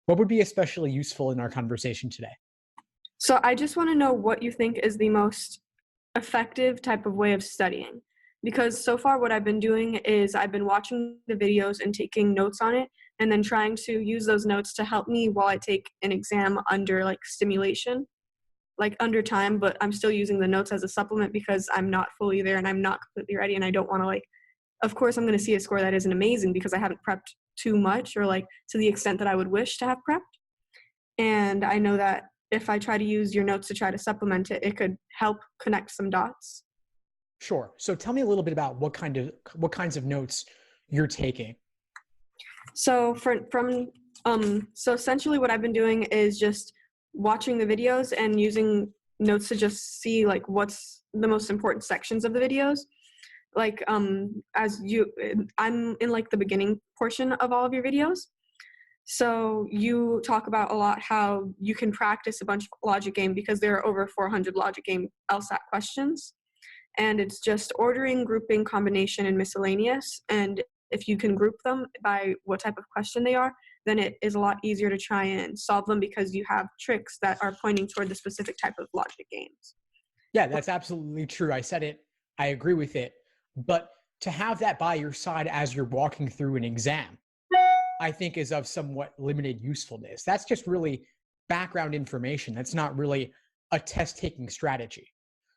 What would be especially useful in our conversation today? So I just want to know what you think is the most effective type of way of studying. Because so far what I've been doing is I've been watching the videos and taking notes on it and then trying to use those notes to help me while I take an exam under like stimulation, like under time, but I'm still using the notes as a supplement because I'm not fully there and I'm not completely ready and I don't want to like, of course I'm going to see a score that isn't amazing because I haven't prepped too much or like to the extent that I would wish to have prepped. And I know that if I try to use your notes to try to supplement it, it could help connect some dots. Sure. So tell me a little bit about what kinds of notes you're taking. So so essentially what I've been doing is just watching the videos and using notes to just see like what's the most important sections of the videos. Like I'm in like the beginning portion of all of your videos. So you talk about a lot how you can practice a bunch of logic game because there are over 400 logic game LSAT questions. And it's just ordering, grouping, combination, and miscellaneous. And if you can group them by what type of question they are, then it is a lot easier to try and solve them because you have tricks that are pointing toward the specific type of logic games. Yeah, that's absolutely true. I said it. I agree with it. But to have that by your side as you're walking through an exam, I think is of somewhat limited usefulness. That's just really background information. That's not really a test-taking strategy.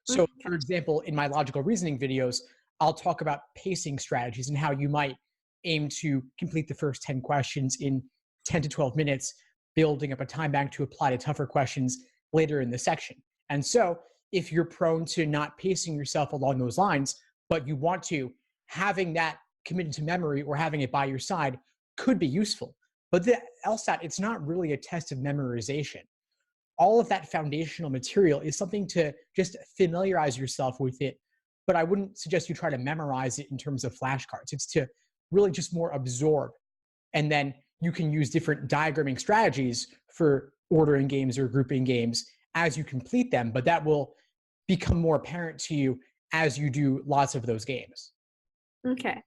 So, for example, in my logical reasoning videos, I'll talk about pacing strategies and how you might aim to complete the first 10 questions in 10 to 12 minutes, building up a time bank to apply to tougher questions later in the section. And so if you're prone to not pacing yourself along those lines, but you want to, having that committed to memory or having it by your side could be useful. But the LSAT, it's not really a test of memorization. All of that foundational material is something to just familiarize yourself with it, but I wouldn't suggest you try to memorize it in terms of flashcards. It's to really just more absorb. And then you can use different diagramming strategies for ordering games or grouping games as you complete them, but that will become more apparent to you as you do lots of those games. Okay.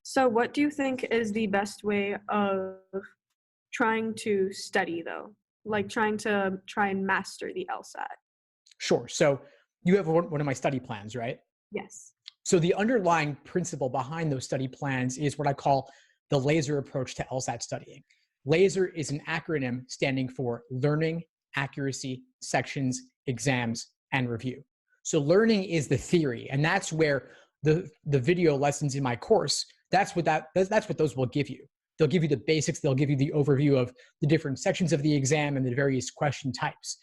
So what do you think is the best way of trying to study though? Like trying and master the LSAT? Sure. So you have one of my study plans, right? Yes. So the underlying principle behind those study plans is what I call the LASER approach to LSAT studying. LASER is an acronym standing for Learning, Accuracy, Sections, Exams, and Review. So learning is the theory, and that's where the video lessons in my course, that's what those will give you. They'll give you the basics, they'll give you the overview of the different sections of the exam and the various question types.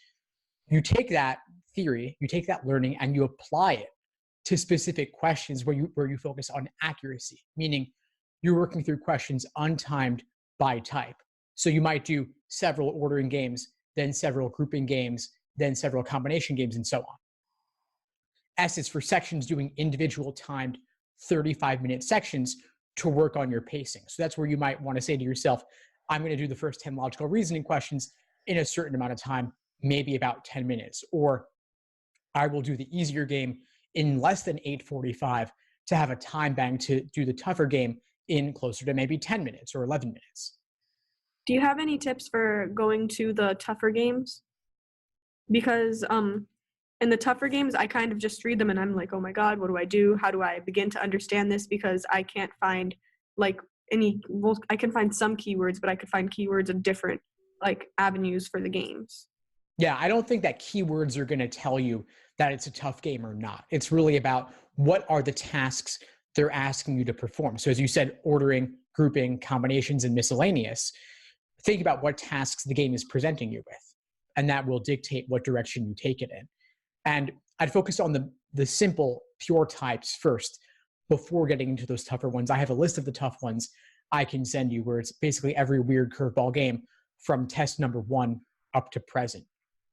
You take that theory, you take that learning, and you apply it to specific questions where you focus on accuracy, meaning you're working through questions untimed by type. So you might do several ordering games, then several grouping games, then several combination games, and so on. S is for sections, doing individual timed 35-minute sections to work on your pacing. So that's where you might want to say to yourself, I'm going to do the first 10 logical reasoning questions in a certain amount of time, maybe about 10 minutes, or I will do the easier game in less than 8:45 to have a time bank to do the tougher game in closer to maybe 10 minutes or 11 minutes. Do you have any tips for going to the tougher games? Because in the tougher games, I kind of just read them and I'm like, oh my God, what do I do? How do I begin to understand this? Because I can't find like I can find some keywords, but I could find keywords of different like avenues for the games. Yeah, I don't think that keywords are going to tell you that it's a tough game or not. It's really about what are the tasks they're asking you to perform. So as you said, ordering, grouping, combinations, and miscellaneous, think about what tasks the game is presenting you with, and that will dictate what direction you take it in. And I'd focus on the simple, pure types first before getting into those tougher ones. I have a list of the tough ones I can send you where it's basically every weird curveball game from test number 1 up to present.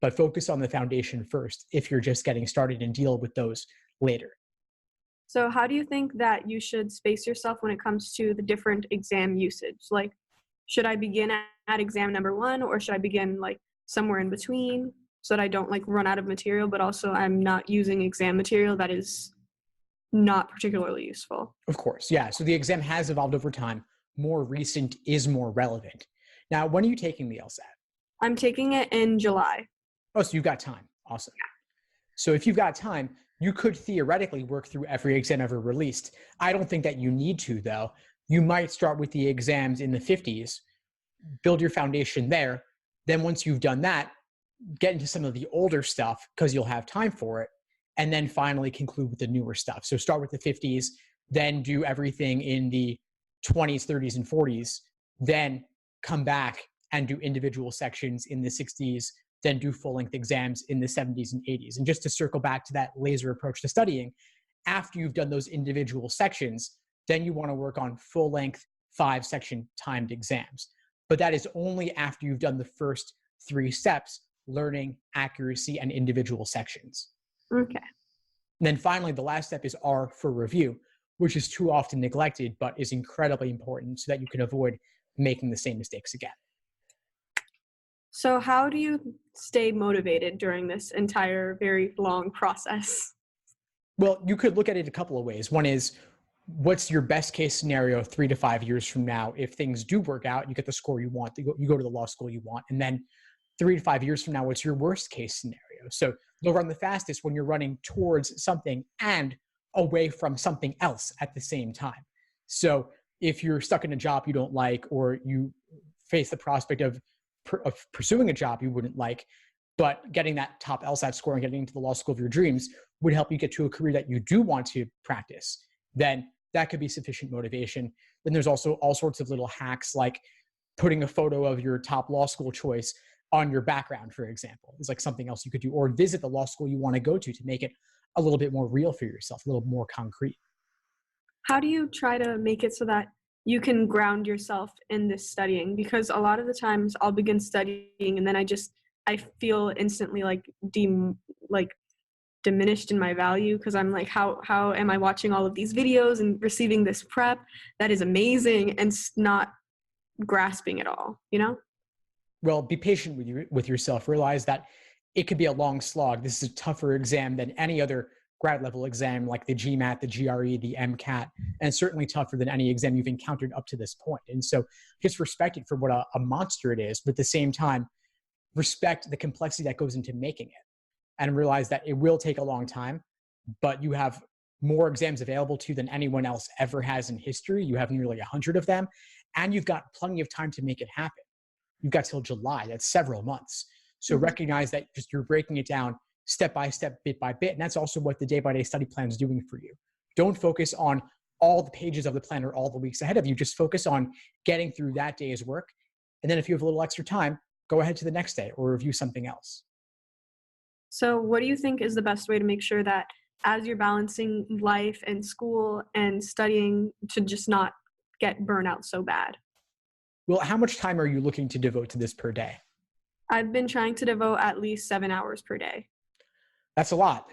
But focus on the foundation first if you're just getting started and deal with those later. So how do you think that you should space yourself when it comes to the different exam usage? Like, should I begin at exam number 1 or should I begin like somewhere in between so that I don't like run out of material, but also I'm not using exam material that is not particularly useful? Of course, yeah. So the exam has evolved over time. More recent is more relevant. Now, when are you taking the LSAT? I'm taking it in July. Oh, so you've got time. Awesome. So if you've got time, you could theoretically work through every exam ever released. I don't think that you need to, though. You might start with the exams in the 50s, build your foundation there. Then once you've done that, get into some of the older stuff because you'll have time for it. And then finally conclude with the newer stuff. So start with the 50s, then do everything in the 20s, 30s, and 40s, then come back and do individual sections in the 60s, then do full-length exams in the 70s and 80s. And just to circle back to that laser approach to studying, after you've done those individual sections, then you want to work on full-length 5-section timed exams. But that is only after you've done the first 3 steps, learning, accuracy, and individual sections. Okay. And then finally, the last step is R for review, which is too often neglected, but is incredibly important so that you can avoid making the same mistakes again. So how do you stay motivated during this entire very long process? Well, you could look at it a couple of ways. One is, what's your best case scenario 3 to 5 years from now? If things do work out, you get the score you want, you go to the law school you want. And then 3 to 5 years from now, what's your worst case scenario? So you'll run the fastest when you're running towards something and away from something else at the same time. So if you're stuck in a job you don't like, or you face the prospect of pursuing a job you wouldn't like, but getting that top LSAT score and getting into the law school of your dreams would help you get to a career that you do want to practice, then that could be sufficient motivation. Then there's also all sorts of little hacks, like putting a photo of your top law school choice on your background, for example, is like something else you could do, or visit the law school you want to go to make it a little bit more real for yourself, a little more concrete. How do you try to make it so that you can ground yourself in this studying? Because a lot of the times I'll begin studying and then I feel instantly diminished in my value, because I'm like, how am I watching all of these videos and receiving this prep that is amazing and not grasping it all, you know? Well, be patient with yourself. Realize that it could be a long slog. This is a tougher exam than any other grad level exam, like the GMAT, the GRE, the MCAT, and certainly tougher than any exam you've encountered up to this point. And so just respect it for what a monster it is, but at the same time, respect the complexity that goes into making it, and realize that it will take a long time, but you have more exams available to you than anyone else ever has in history. You have nearly 100 of them, and you've got plenty of time to make it happen. You've got till July. That's several months. So recognize that just you're breaking it down step by step, bit by bit. And that's also what the day-by-day study plan is doing for you. Don't focus on all the pages of the plan or all the weeks ahead of you. Just focus on getting through that day's work. And then if you have a little extra time, go ahead to the next day or review something else. So what do you think is the best way to make sure that as you're balancing life and school and studying, to just not get burnout so bad? Well, how much time are you looking to devote to this per day? I've been trying to devote at least 7 hours per day. That's a lot.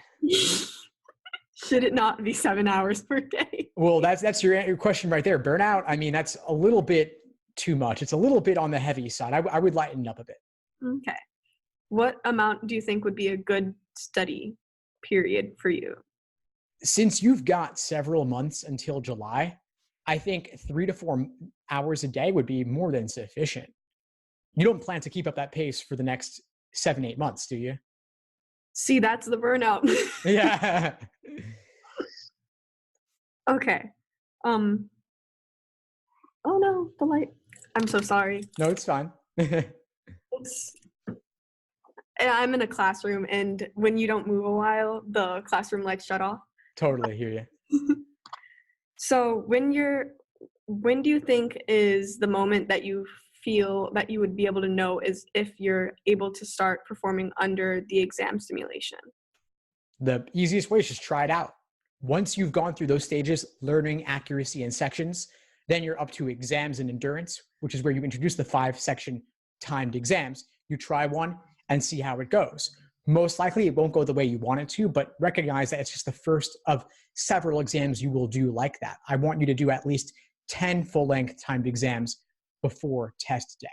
Should it not be 7 hours per day? Well, that's your question right there. Burnout, I mean, that's a little bit too much. It's a little bit on the heavy side. I would lighten it up a bit. Okay. What amount do you think would be a good study period for you? Since you've got several months until July, I think 3 to 4 hours a day would be more than sufficient. You don't plan to keep up that pace for the next 7-8 months, do you? See, that's the burnout. Yeah. Okay. Oh no, the light. I'm so sorry. No, it's fine. I'm in a classroom, and when you don't move a while, the classroom lights shut off. Totally hear you. So when do you think is the moment that you feel that you would be able to know is if you're able to start performing under the exam simulation? The easiest way is just try it out. Once you've gone through those stages, learning, accuracy, and sections, then you're up to exams and endurance, which is where you introduce the 5-section timed exams. You try one and see how it goes. Most likely it won't go the way you want it to, but recognize that it's just the first of several exams you will do like that. I want you to do at least 10 full-length timed exams before test day.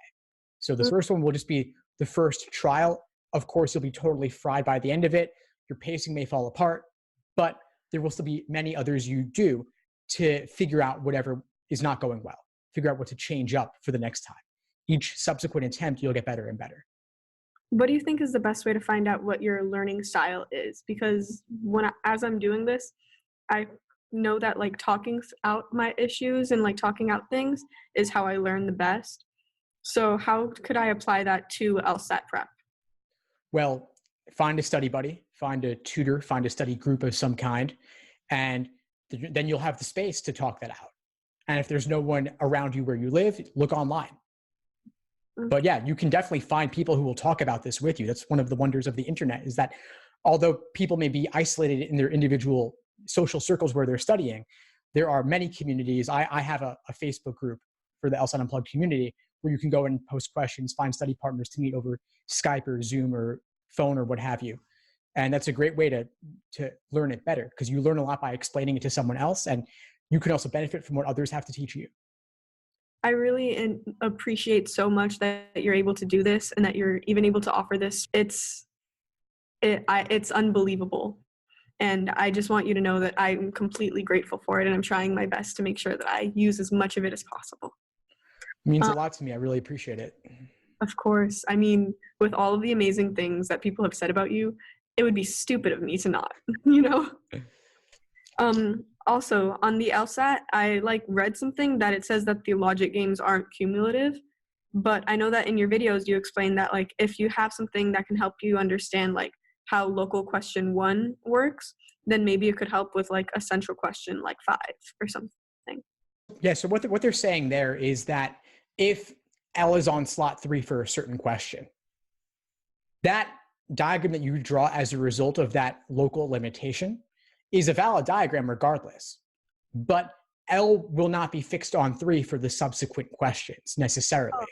So the first one will just be the first trial. Of course, you'll be totally fried by the end of it. Your pacing may fall apart, but there will still be many others you do to figure out whatever is not going well, figure out what to change up for the next time. each subsequent attempt, you'll get better and better. What do you think is the best way to find out what your learning style is? Because as I'm doing this, I know that like talking out my issues and like talking out things is how I learn the best. So how could I apply that to LSAT prep? Well, find a study buddy, find a tutor, find a study group of some kind, and then you'll have the space to talk that out. And if there's no one around you where you live, look online. But yeah, you can definitely find people who will talk about this with you. That's one of the wonders of the internet, is that although people may be isolated in their individual social circles where they're studying, there are many communities. I have a Facebook group for the Lsat Unplugged community where you can go and post questions, find study partners to meet over Skype or Zoom or phone or what have you. And that's a great way to learn it better, because you learn a lot by explaining it to someone else, and you can also benefit from what others have to teach you. I really appreciate so much that you're able to do this and that you're even able to offer this. It's unbelievable. And I just want you to know that I'm completely grateful for it, and I'm trying my best to make sure that I use as much of it as possible. It means a lot to me. I really appreciate it. Of course. I mean, with all of the amazing things that people have said about you, it would be stupid of me to not, you know? Also, on the LSAT, I read something that it says that the logic games aren't cumulative, but I know that in your videos you explain that if you have something that can help you understand how local question 1 works, then maybe it could help with a central question 5 or something. Yeah, so what they're saying there is that if L is on slot 3 for a certain question, that diagram that you draw as a result of that local limitation is a valid diagram regardless, but L will not be fixed on 3 for the subsequent questions necessarily. Oh.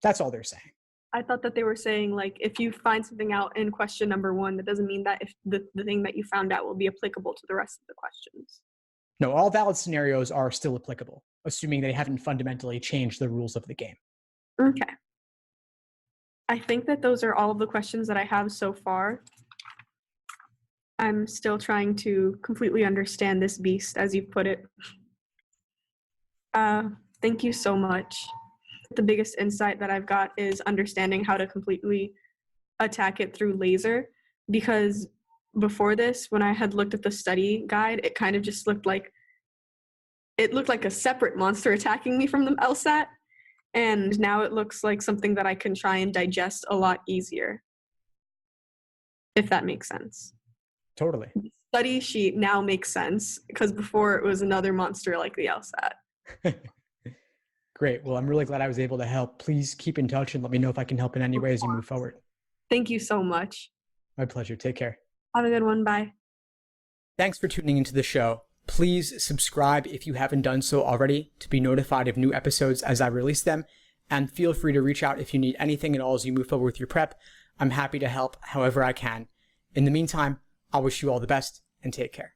That's all they're saying. I thought that they were saying if you find something out in question number 1, that doesn't mean that if the thing that you found out will be applicable to the rest of the questions. No, all valid scenarios are still applicable, assuming they haven't fundamentally changed the rules of the game. Okay. I think that those are all of the questions that I have so far. I'm still trying to completely understand this beast, as you put it. Thank you so much. The biggest insight that I've got is understanding how to completely attack it through laser, because before this, when I had looked at the study guide, it kind of just looked like a separate monster attacking me from the LSAT, and now it looks like something that I can try and digest a lot easier, if that makes sense. Totally. The study sheet now makes sense, because before it was another monster like the LSAT. Great. Well, I'm really glad I was able to help. Please keep in touch and let me know if I can help in any way as you move forward. Thank you so much. My pleasure. Take care. Have a good one. Bye. Thanks for tuning into the show. Please subscribe if you haven't done so already to be notified of new episodes as I release them. And feel free to reach out if you need anything at all as you move forward with your prep. I'm happy to help however I can. In the meantime, I'll wish you all the best and take care.